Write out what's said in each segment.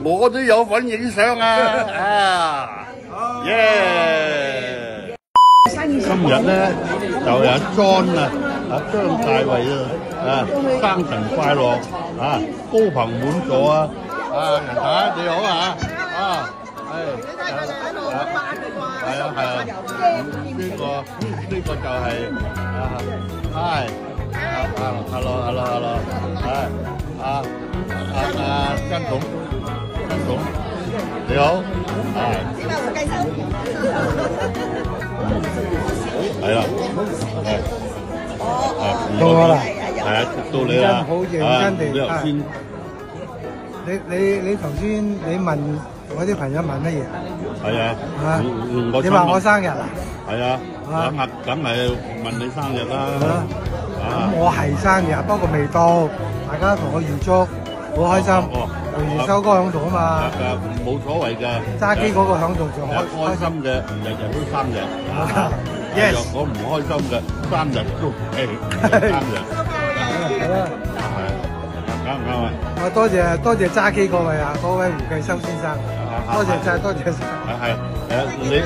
我都有份影相啊！耶！今日咧就有John張大衛生辰快樂高朋滿座人太你好呢個就係hello 張總你好點解會計收？係啦，到我啦，到你啦，好認真地。你頭先，你頭先你問我啲朋友問乜嘢？係啊，你話我生日啊？係啊，梗係問你生日啦。咁我係生日，不過未到，大家同我預祝，好開心。元修哥響度啊嘛，冇所謂㗎。揸機嗰個響度就開心嘅，日日都生日。Yes，我唔開心嘅，生日都生日。好啦，啱唔啱啊？我多謝揸機嗰位嗰位胡繼修先生，多謝晒，多謝晒。你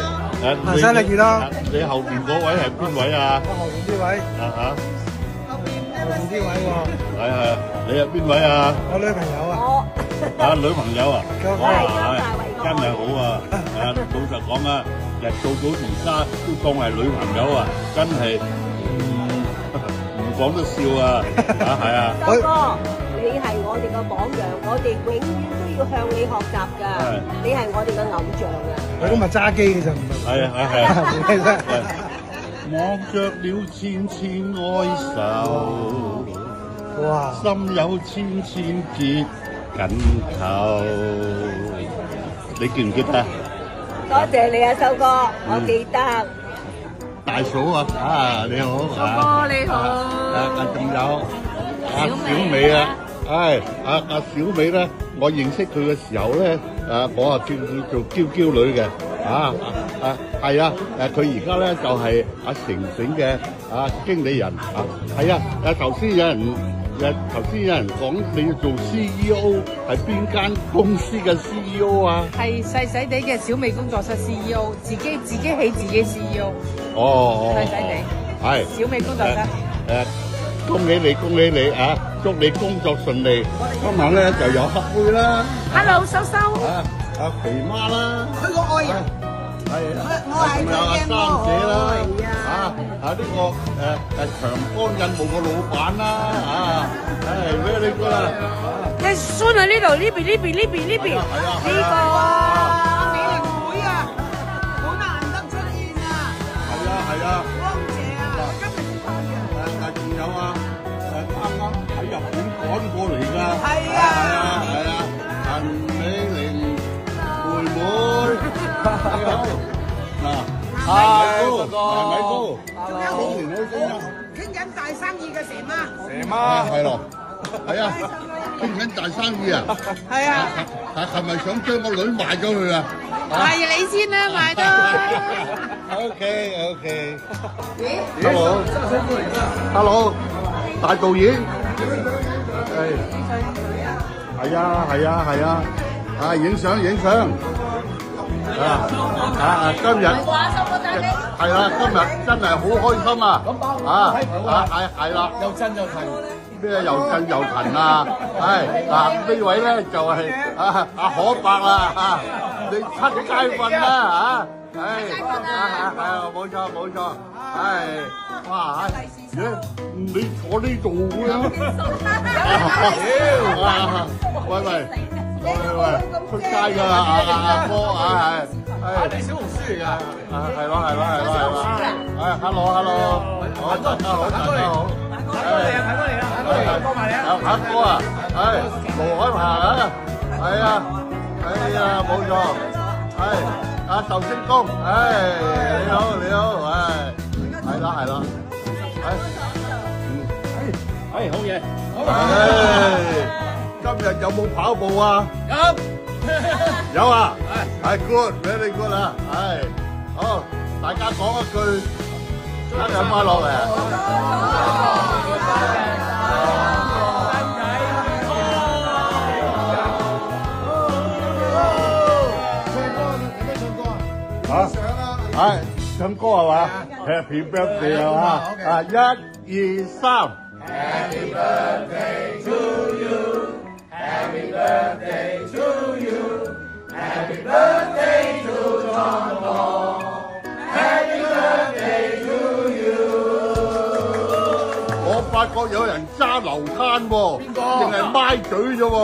生日快樂！你後邊嗰位係邊位啊？我後邊呢位。後邊呢位喎。係，你係邊位啊？我女朋友啊。女朋友啊？哇，真係好啊！老實講啊，做到而家都當係女朋友啊，真係唔講得笑啊！係啊。修哥，你係我哋嘅榜樣，我哋永遠都要向你學習㗎。你係我哋嘅偶像啊！我今日揸機嘅就唔係。係。望着了千千哀愁，哇！心有千千結緊扣，你記唔記得？多謝你啊，修哥，我記得。大嫂你好，修哥你好。仲有小美啊，小美咧，我認識佢嘅時候咧，我叫佢做嬌嬌女嘅，係啊，佢而家咧就係成成嘅經理人係啊，頭先有人講你要做 CEO， 係邊間公司嘅 CEO 啊？係細細地嘅小美工作室 CEO， 自己起自己 CEO。細細地。係。小美工作室。恭喜你祝你工作順利。今晚咧就有黑妹啦。Hello， 修修。肥媽啦。佢個愛人。我係仲有三姐啦。呢個長江印務個老闆啦。very good 啦。你孫喺呢度，呢邊。呢個。美玲妹啊，好難得出現啊。係啊。光姐啊，今日仲有啱啱喺日本趕過嚟㗎。係啊。陳美玲妹妹，你好。米高，傾緊大生意嘅蛇媽。係咯，係啊，傾緊大生意啊。係啊。係咪想將個女賣咗佢啊？係你先啦，賣得。OK。Hello， 大導演。係啊，影相。今日係啦，今日真係好開心啊！係啦，又震又騰，咩又震又騰啊！呢位咧就係阿可伯啦你七街瞓啦冇錯，哇你坐呢度嘅，喂，出街㗎阿哥你小紅書嚟㗎，係咯，hello， 大家好，阿哥嚟啦，阿哥啊，盧海鵬冇錯，阿壽星公，你好，係啦，好嘢，今日有冇跑步啊？有啊，good，very good 啊，好，大家講一句生日快樂嚇，係唱歌係嘛？Happy birthday 係嘛？啊，1、2、3。Happy birthday to you. Happy birthday to you. Happy birthday to John Paul. Happy birthday to you. 我發覺有人揸流灘喎，淨係咪嘴啫喎，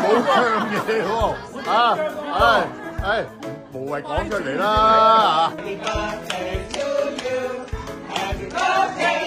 冇唱嘢喎，無謂講出嚟啦嚇。Happy birthday to you. Happy birthday.